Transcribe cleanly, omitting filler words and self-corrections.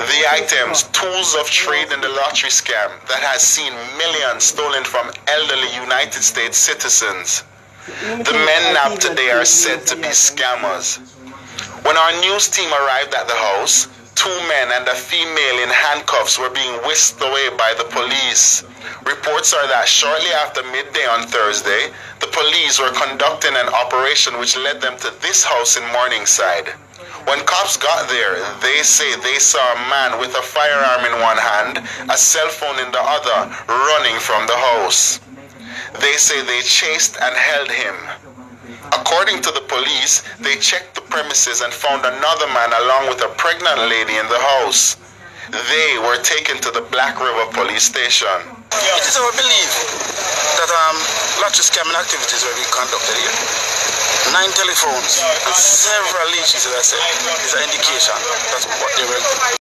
The items, tools of trade in the lottery scam that has seen millions stolen from elderly United States citizens. The men nabbed today are said to be scammers. When our news team arrived at the house, 2 men and a female in handcuffs were being whisked away by the police. Reports are that shortly after midday on Thursday, the police were conducting an operation which led them to this house in Morningside. When cops got there, they say they saw a man with a firearm in one hand, a cell phone in the other, running from the house. They say they chased and held him. According to the police, they checked the premises and found another man along with a pregnant lady in the house. They were taken to the Black River police station. It is our belief that lottery scamming activities will be conducted here. 9 telephones and several leaches, as I said, is an indication that's what they will do.